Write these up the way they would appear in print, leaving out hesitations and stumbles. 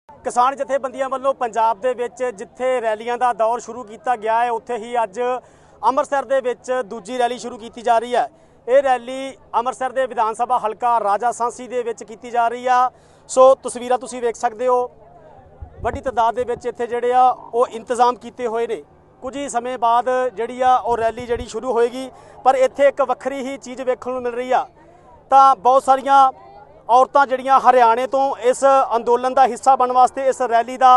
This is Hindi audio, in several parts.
ਕਿਸਾਨ ਜਥੇਬੰਦੀਆਂ ਵੱਲੋਂ ਪੰਜਾਬ ਦੇ ਵਿੱਚ ਜਿੱਥੇ ਰੈਲੀਆਂ ਦਾ ਦੌਰ ਸ਼ੁਰੂ ਕੀਤਾ ਗਿਆ ਹੈ ਉੱਥੇ ਹੀ ਅੱਜ ਅੰਮ੍ਰਿਤਸਰ ਦੇ ਵਿੱਚ ਦੂਜੀ ਰੈਲੀ ਸ਼ੁਰੂ ਕੀਤੀ ਜਾ ਰਹੀ ਹੈ। ਇਹ ਰੈਲੀ ਅੰਮ੍ਰਿਤਸਰ ਦੇ ਵਿਧਾਨ ਸਭਾ ਹਲਕਾ ਰਾਜਾ ਸਾਂਸੀ ਦੇ ਵਿੱਚ ਕੀਤੀ ਜਾ ਰਹੀ ਆ। ਸੋ ਤਸਵੀਰਾਂ ਤੁਸੀਂ ਵੇਖ ਸਕਦੇ ਹੋ, ਵੱਡੀ ਤਾਦਾਦ ਦੇ ਵਿੱਚ ਇੱਥੇ ਜਿਹੜੇ ਆ ਉਹ ਇੰਤਜ਼ਾਮ ਕੀਤੇ ਹੋਏ ਨੇ। ਕੁਝ ਹੀ ਸਮੇਂ ਬਾਅਦ ਜਿਹੜੀ ਆ ਉਹ ਰੈਲੀ ਜਿਹੜੀ ਸ਼ੁਰੂ ਹੋਏਗੀ, ਪਰ ਇੱਥੇ ਇੱਕ ਵੱਖਰੀ ਹੀ ਚੀਜ਼ ਵੇਖਣ ਨੂੰ ਮਿਲ ਰਹੀ ਆ। ਤਾਂ ਬਹੁਤ ਸਾਰੀਆਂ ਔਰਤਾਂ ਜਿਹੜੀਆਂ ਹਰਿਆਣੇ ਤੋਂ ਇਸ ਅੰਦੋਲਨ ਦਾ ਹਿੱਸਾ ਬਣਨ ਵਾਸਤੇ, ਇਸ ਰੈਲੀ ਦਾ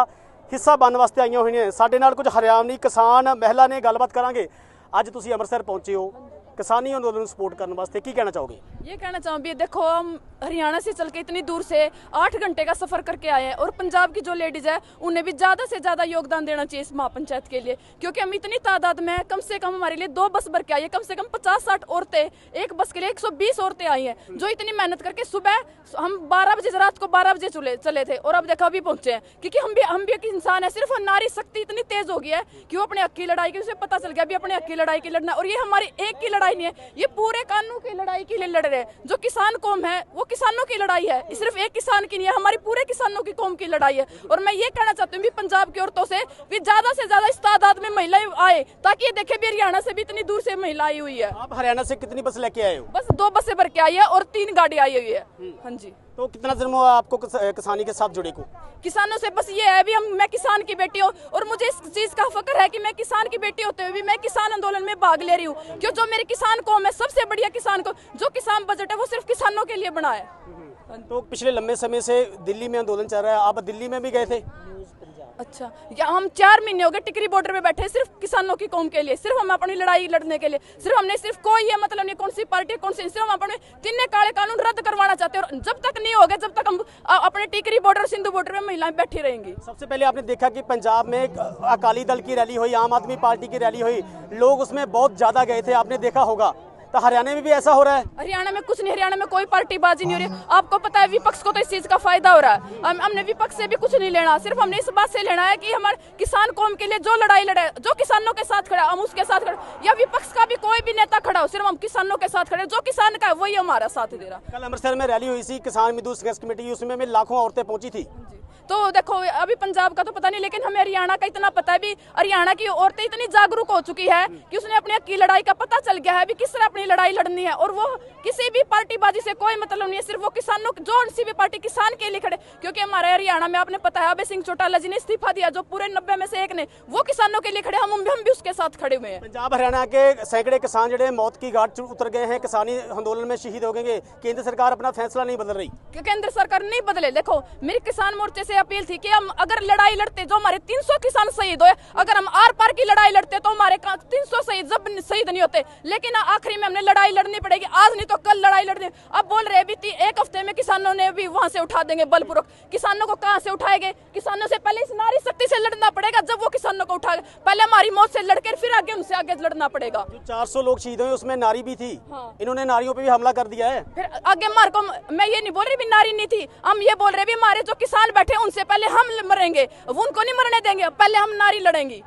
ਹਿੱਸਾ ਬਣਨ ਵਾਸਤੇ ਆਈਆਂ ਹੋਈਆਂ ਨੇ। ਸਾਡੇ ਨਾਲ ਕੁਝ ਹਰਿਆਣਵੀ ਕਿਸਾਨ ਮਹਿਲਾ ਨੇ, ਗੱਲਬਾत ਕਰਾਂगे। ਅੱਜ ਤੁਸੀਂ ਅੰਮ੍ਰਿਤਸਰ पहुंचे हो किसानी आंदोलन सपोर्ट करने वास्ते, की कहना चाहोगे? ये कहना चाहूँगी, देखो हम हरियाणा से चल के इतनी दूर से 8 घंटे का सफर करके आए हैं और पंजाब की जो लेडीज है उन्हें भी ज़्यादा से ज़्यादा योगदान देना चाहिए इस महापंचायत के लिए, क्योंकि हम इतनी तादाद में कम से कम हमारे लिए 2 बस भर के आई है। कम से कम 50-60 औरतें, एक बस के लिए 120 औरतें आई हैं जो इतनी मेहनत करके सुबह हम 12 बजे, रात को 12 बजे चले थे और अब देखो अभी पहुंचे हैं, क्योंकि हम भी एक इंसान है। सिर्फ नारी शक्ति इतनी तेज हो गई है कि वो अपने हक की लड़ाई की, उसे पता चल गया अभी अपने हक की लड़ाई की लड़ना। और ये हमारी एक की लड़ाई नहीं है, ये पूरे कानून की लड़ाई के लिए लड़ रहे हैं। जो किसान कौम है वो किसानों की लड़ाई है, सिर्फ एक किसान की नहीं है, हमारी पूरे किसानों की कौम की लड़ाई है। और मैं ये कहना चाहती हूँ भी पंजाब की औरतों से भी ज्यादा से ज्यादा इस तादाद में महिलाएं आए, ताकि ये देखे भी हरियाणा से भी इतनी दूर से महिला आई हुई है। आप हरियाणा से कितनी बस लेके आए हो? बस 2 बसें भर के आई है और 3 गाड़ी आई हुई है। हाँ जी। तो कितना दिन हुआ आपको किसानी के साथ जुड़े को? किसानों से बस ये है भी मैं किसान की बेटी हूँ और मुझे इस चीज का फक्र है कि मैं किसान की बेटी होते हुए भी मैं किसान आंदोलन में भाग ले रही हूँ, क्यों जो मेरे किसान कौम है, सबसे बढ़िया किसान को, जो किसान बजट है वो सिर्फ किसानों के लिए बना है। तो पिछले लंबे समय से दिल्ली में आंदोलन चल रहा है, आप दिल्ली में भी गए थे? अच्छा, या हम 4 महीने हो गए टिकरी बॉर्डर पे बैठे, सिर्फ किसानों की कौम के लिए, सिर्फ हम अपनी लड़ाई लड़ने के लिए, सिर्फ हमने सिर्फ कोई ये मतलब नहीं कौन सी पार्टी कौन सी, सिर्फ हम अपने 3 काले कानून रद्द करवाना चाहते हैं। और जब तक नहीं होगा, जब तक हम अपने टिकरी बॉर्डर, सिंधु बॉर्डर में महिलाएं बैठी रहेंगी। सबसे पहले आपने देखा कि पंजाब में अकाली दल की रैली हुई, आम आदमी पार्टी की रैली हुई, लोग उसमें बहुत ज्यादा गए थे, आपने देखा होगा। तो हरियाणा में भी ऐसा हो रहा है? हरियाणा में कुछ नहीं, हरियाणा में कोई पार्टीबाजी नहीं हो रही। आपको पता है विपक्ष को तो इस चीज का फायदा हो रहा है। हमने विपक्ष से भी कुछ नहीं लेना, सिर्फ हमने इस बात से लेना है कि हमारे किसान कौम के लिए जो लड़ाई लड़े, जो किसानों के साथ खड़ा हम उसके साथ खड़े, या विपक्ष का भी कोई भी नेता खड़ा हो, सिर्फ हम किसानों के साथ खड़े, जो किसान का है वही हमारा साथ दे रहा। कल अमृतसर में रैली हुई थी किसान मजदूर संघर्ष कमेटी, उसमें भी लाखों औरतें पहुंची थी। तो देखो अभी पंजाब का तो पता नहीं, लेकिन हमें हरियाणा का इतना पता है भी हरियाणा की औरतें इतनी जागरूक हो चुकी है कि उसने अपने हक की लड़ाई का पता चल गया है भी किस तरह अपनी लड़ाई लड़नी है। और वो किसी भी पार्टीबाजी से कोई मतलब नहीं है, सिर्फ वो किसानों, जो सी भी पार्टी किसान के लिए खड़े, क्योंकि हमारे हरियाणा में आपने पता है अभय सिंह चौटाला जी ने इस्तीफा दिया, जो पूरे 90 में से एक ने, वो किसानों के लिए खड़े, हम भी उसके साथ खड़े हुए हैं। पंजाब हरियाणा के सैकड़े किसान जो मौत की घाट उतर गए हैं, किसानी आंदोलन में शहीद हो गए। केंद्र सरकार अपना फैसला नहीं बदल रही, केंद्र सरकार नहीं बदले। देखो मेरी किसान मोर्चे से अपील थी कि हम अगर लड़ाई लड़ते, जो हमारे 300 किसान शहीद हुए, अगर हम आर पार की लड़ाई लड़ते तो हमारे 300 शहीद नहीं होते, लेकिन आखिरी में हमने लड़ाई लड़नी पड़ेगी, आज नहीं तो कल लड़ाई लड़नी। अब बोल रहे भी 1 हफ्ते में किसानों ने भी वहां से उठा देंगे बलपूर्वक। किसानों को कहां से उठाएंगे? किसानों से पहले इस नारी शक्ति से लड़ना पड़ेगा, जब वो किसानों को उठाएगा, पहले हमारी मौत से लड़कर फिर आगे उनसे आगे लड़ना पड़ेगा। 400 लोग शहीद हुए, उसमें नारी भी थी। हाँ। इन्होंने नारियों पे भी हमला कर दिया है। फिर आगे मार को, मैं ये नहीं बोल रही भी नारी नहीं थी, हम ये बोल रहे भी हमारे जो किसान बैठे उनसे पहले हम मरेंगे, उनको नहीं मरने देंगे, पहले हम नारी लड़ेंगी।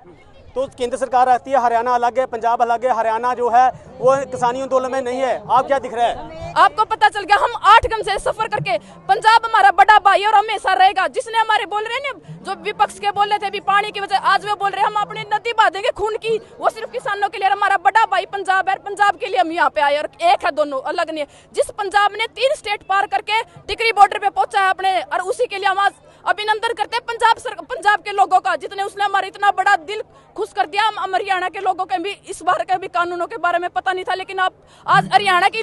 तो केंद्र सरकार रहती है, हरियाणा अलग है, पंजाब अलग है। हरियाणा जो है वो किसानी आंदोलन में नहीं है। आप क्या दिख रहा है? आपको पता चल गया, हम 8 घंटे से सफर करके, पंजाब हमारा बड़ा भाई और हमेशा रहेगा। जिसने हमारे बोल रहे हैं जो विपक्ष के बोल रहे थे भी पानी की वजह, आज वो बोल रहे हैं हम अपनी नदी बहा देंगे खून की, वो सिर्फ किसानों के लिए। हमारा बड़ा भाई पंजाब है, पंजाब के लिए हम यहाँ पे आए और एक है, दोनों अलग नहीं है। जिस पंजाब ने 3 स्टेट पार करके टिकरी बॉर्डर पे पहुंचा है अपने, और उसी के लिए हम आज अभिनंदन करते हैं पंजाब के लोगों का, जितने उसने हमारा इतना बड़ा दिल खुश कर दिया। हम हरियाणा के लोगों के भी इस बार के भी कानूनों के बारे में पता नहीं था, लेकिन आप आज हरियाणा की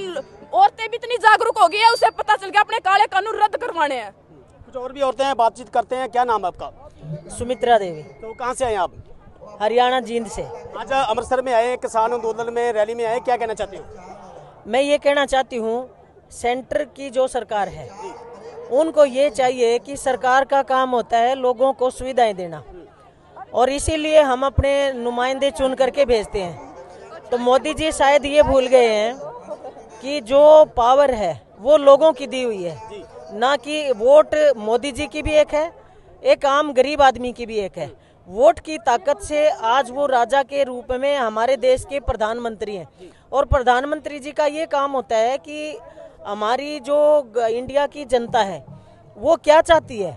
औरतें भी इतनी जागरूक हो गई है, उसे पता चल गया अपने काले कानून रद्द करवाने हैं। कुछ और भी औरतें हैं, बातचीत करते हैं। क्या नाम है आपका? सुमित्रा देवी। तो कहाँ से आए आप? हरियाणा जींद से। आज अमृतसर में आए, किसान आंदोलन में रैली में आए, क्या कहना चाहते हो? मैं ये कहना चाहती हूँ, सेंटर की जो सरकार है उनको ये चाहिए कि सरकार का काम होता है लोगों को सुविधाएं देना, और इसीलिए हम अपने नुमाइंदे चुन करके भेजते हैं। तो मोदी जी शायद ये भूल गए हैं कि जो पावर है वो लोगों की दी हुई है, ना कि वोट मोदी जी की भी एक है, एक आम गरीब आदमी की भी एक है। वोट की ताकत से आज वो राजा के रूप में हमारे देश के प्रधानमंत्री हैं, और प्रधानमंत्री जी का ये काम होता है कि हमारी जो इंडिया की जनता है वो क्या चाहती है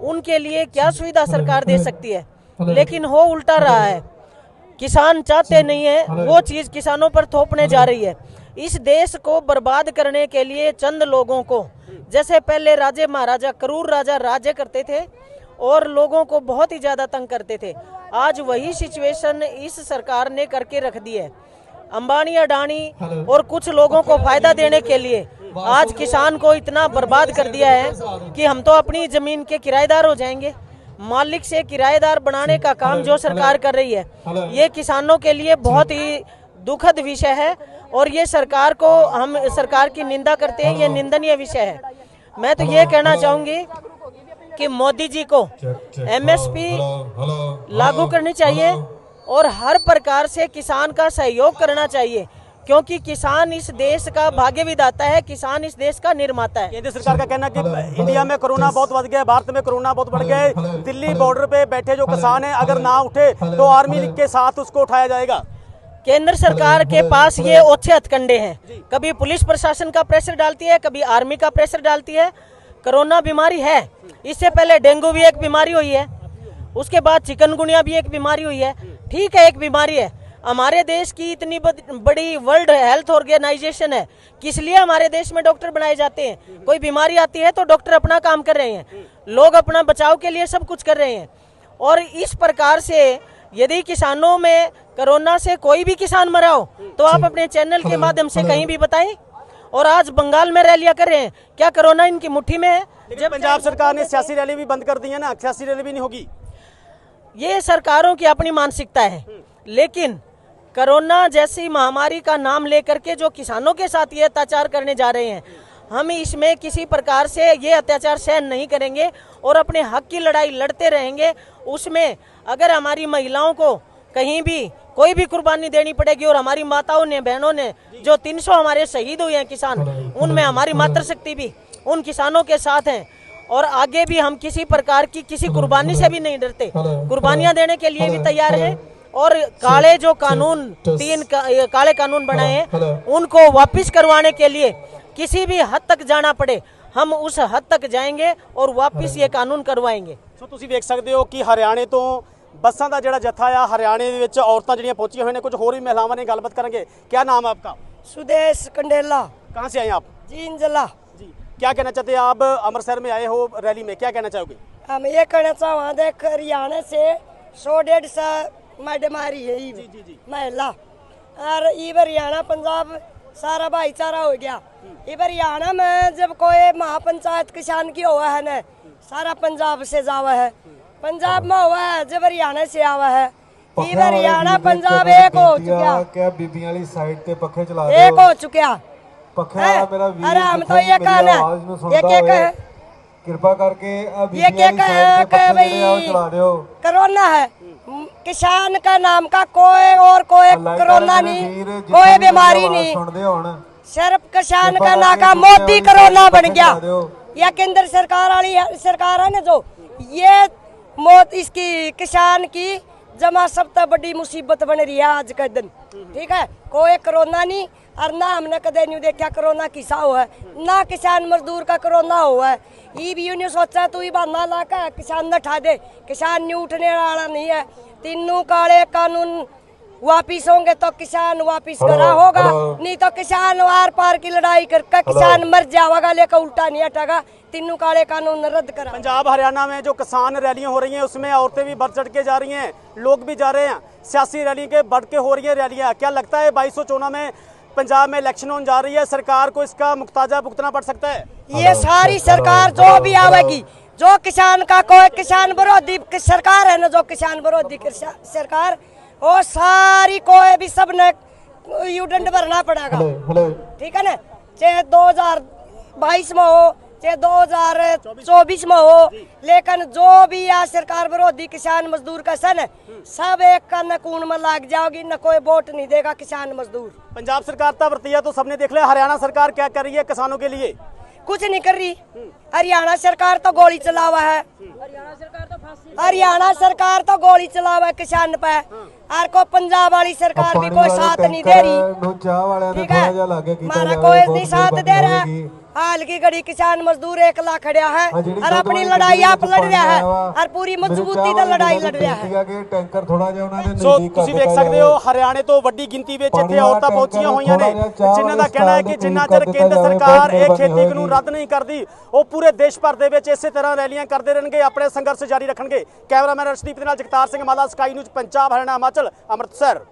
उनके लिए क्या सुविधा सरकार दे सकती है, लेकिन हो उल्टा रहा है। किसान चाहते नहीं है, वो चीज किसानों पर थोपने जा रही है। इस देश को बर्बाद करने के लिए चंद लोगों को, जैसे पहले राजे महाराजा क्रूर राजा राज्य करते थे और लोगों को बहुत ही ज्यादा तंग करते थे, आज वही सिचुएशन इस सरकार ने करके रख दी है। अंबानी अडानी और कुछ लोगों को फायदा देने के लिए आज किसान को इतना बर्बाद कर दिया है कि हम तो अपनी जमीन के किराएदार हो जाएंगे। मालिक से किराएदार बनाने का काम जो सरकार कर रही है, ये किसानों के लिए बहुत ही दुखद विषय है और ये सरकार को, हम सरकार की निंदा करते हैं, ये निंदनीय विषय है। मैं तो ये कहना चाहूंगी कि मोदी जी को एमएसपी लागू करनी चाहिए और हर प्रकार से किसान का सहयोग करना चाहिए, क्योंकि किसान इस देश का भाग्य विधाता है, किसान इस देश का निर्माता है। केंद्र सरकार का कहना है कि इंडिया में कोरोना बहुत बढ़ गया, भारत में कोरोना बहुत बढ़ गया, दिल्ली बॉर्डर पे बैठे जो किसान है अगर ना उठे तो आर्मी के साथ उसको उठाया जाएगा। केंद्र सरकार के पास ये ओछे हथकंडे हैं, कभी पुलिस प्रशासन का प्रेशर डालती है, कभी आर्मी का प्रेशर डालती है। कोरोना बीमारी है, इससे पहले डेंगू भी एक बीमारी हुई है, उसके बाद चिकनगुनिया भी एक बीमारी हुई है। ठीक है, एक बीमारी है। हमारे देश की इतनी बड़ी वर्ल्ड हेल्थ ऑर्गेनाइजेशन है, किस लिए हमारे देश में डॉक्टर बनाए जाते हैं? कोई बीमारी आती है तो डॉक्टर अपना काम कर रहे हैं, लोग अपना बचाव के लिए सब कुछ कर रहे हैं। और इस प्रकार से यदि किसानों में कोरोना से कोई भी किसान मरा हो तो आप अपने चैनल के माध्यम से कहीं भी बताएं। और आज बंगाल में रैलियां कर रहे हैं, क्या कोरोना इनकी मुट्ठी में है? जब पंजाब सरकार ने सियासी रैली भी बंद कर दी है ना, सियासी रैली भी नहीं होगी। ये सरकारों की अपनी मानसिकता है, लेकिन कोरोना जैसी महामारी का नाम लेकर के जो किसानों के साथ ये अत्याचार करने जा रहे हैं, हम इसमें किसी प्रकार से ये अत्याचार सहन नहीं करेंगे और अपने हक की लड़ाई लड़ते रहेंगे। उसमें अगर हमारी महिलाओं को कहीं भी कोई भी कुर्बानी देनी पड़ेगी और हमारी माताओं ने, बहनों ने, जो 300 हमारे शहीद हुए हैं किसान, उनमें हमारी मातृशक्ति भी उन किसानों के साथ है। और आगे भी हम किसी प्रकार की किसी कुर्बानी से भी नहीं डरते, कुर्बानियां देने के लिए भी तैयार हैं। और काले जो कानून, 3 काले कानून बनाए हैं, उनको वापस करवाने के लिए किसी भी हद तक जाना पड़े, हम उस हद तक जाएंगे और वापस ये कानून करवाएंगे। ਸੋ ਤੁਸੀਂ ਵੇਖ ਸਕਦੇ ਹੋ ਕਿ ਹਰਿਆਣੇ ਤੋਂ ਬੱਸਾਂ ਦਾ ਜਿਹੜਾ ਜੱਥਾ ਆ, ਹਰਿਆਣੇ ਦੇ ਵਿੱਚ ਔਰਤਾਂ ਜਿਹੜੀਆਂ ਪਹੁੰਚੀਆਂ ਹੋਏ ਨੇ, ਕੁਝ ਹੋਰ ਵੀ ਮਹਿਲਾਵਾਂ ਨੇ ਗੱਲਬਾਤ ਕਰਾਂਗੇ। क्या नाम है आपका? सुदेश कंडेला, कहाँ से आए आप? जीन जिला। जी, क्या कहना चाहते हैं आप? अमृतसर में आए हो रैली में, क्या कहना चाहोगे? हम ये कहना चाहते देख हरियाणा से 100-150 मैडम आ रही है महिला, और ये हरियाणा पंजाब सारा भाईचारा हो गया। ये हरियाणा में जब कोई महापंचायत किसान की हुआ है न, सारा पंजाब से जावा है, पंजाब में हुआ है जब हरियाणा से आवा है। ये हरियाणा पंजाब एक हो चुका, क्या बीबियां वाली साइड ते पखे चला दो, एक हो चुका पखे वाला मेरा वीर। अरे हम तो ये कहना है, कृपा करके ये क्या कहे भाई, कोरोना है, किसान का नाम का कोई और कोई कोरोना नहीं, कोई बीमारी नहीं, सिर्फ किसान का नाम का मोदी कोरोना बन गया। या केंद्र सरकार वाली सरकार है ना, जो ये मौत इसकी किसान की जमा सबसे बड़ी मुसीबत बन रही है आज का दिन। ठीक है, कोई कोरोना नहीं, और ना हमने कदे नहीं देखा कोरोना किसा हुआ है, ना किसान मजदूर का कोरोना हुआ है। ये भी यूँ सोचा तू ही बहाना ला के किसान न उठा दे, किसान नहीं उठने वाला नहीं है। तीनों काले कानून वापिस होंगे तो किसान वापिस करा होगा, नहीं तो किसान वार पार की लड़ाई करके किसान मर जाएगा, लेकर उल्टा नहीं हटेगा। तीनों काले कानून रद्द करा। पंजाब हरियाणा में जो किसान रैलियां हो रही हैं, उसमें औरतें भी बढ़ चढ़ के जा रही हैं, लोग भी जा रहे हैं, सियासी रैली के बढ़ के हो रही है रैलियां। क्या लगता है 2214 में पंजाब में इलेक्शन होने जा रही है, सरकार को इसका मुख्ताजा भुगतना पड़ सकता है? ये सारी सरकार जो भी आवेगी, जो किसान का कोई किसान विरोधी सरकार है ना, जो किसान विरोधी सरकार, वो सारी कोई भी सब ने दंड भरना पड़ेगा। ठीक है ना, चाहे 2022 में हो चाहे 2024 में हो, लेकिन जो भी आज सरकार विरोधी किसान मजदूर का सन है, सब एक का नकून में लाग जाओगी, न कोई वोट नहीं देगा किसान मजदूर। पंजाब सरकार का रवैया तो सबने देख लिया, हरियाणा सरकार क्या कर रही है किसानों के लिए? कुछ नहीं कर रही। हरियाणा सरकार तो गोली चलावा है, हरियाणा सरकार तो गोली चलावा है किसान पे, और को पंजाब वाली सरकार भी कोई साथ नहीं दे रही। ठीक है, हमारा कोई नहीं साथ दे रहा है। हाल की घड़ी किसान मजदूर 1 लाख खड़ा है और अपनी लड़ाई आप लड़ रहा है और पूरी मजबूती से लड़ाई लड़ रहा है। ਟੈਂਕਰ ਥੋੜਾ ਜਿਹਾ ਉਹਨਾਂ ਦੇ ਸੋ ਤੁਸੀਂ ਵੇਖ ਸਕਦੇ ਹੋ ਹਰਿਆਣੇ ਤੋਂ ਵੱਡੀ ਗਿਣਤੀ ਵਿੱਚ ਇੱਥੇ ਔਰਤਾਂ ਪਹੁੰਚੀਆਂ ਹੋਈਆਂ ਨੇ, ਜਿਨ੍ਹਾਂ ਦਾ ਕਹਿਣਾ ਹੈ ਕਿ ਜਿੰਨਾ ਚਿਰ ਕੇਂਦਰ ਸਰਕਾਰ ਇਹ ਖੇਤੀ ਕਾਨੂੰਨ ਰੱਦ ਨਹੀਂ ਕਰਦੀ, ਉਹ ਪੂਰੇ ਦੇਸ਼ ਭਰ ਦੇ ਵਿੱਚ ਇਸੇ ਤਰ੍ਹਾਂ ਰੈਲੀਆਂ ਕਰਦੇ ਰਹਿਣਗੇ, ਆਪਣੇ ਸੰਘਰਸ਼ ਜਾਰੀ ਰੱਖਣਗੇ। ਕੈਮਰਾਮੈਨ ਅਰਸ਼ਦੀਪ ਦੇ ਨਾਲ ਜਗਤਾਰ ਸਿੰਘ ਮਾਲਾ, ਸਕਾਈ ਨਿਊਜ਼ ਪੰਜਾਬ, ਹਰਿਆਣਾ, ਹਿਮਾਚਲ, ਅੰਮ੍ਰਿਤਸਰ।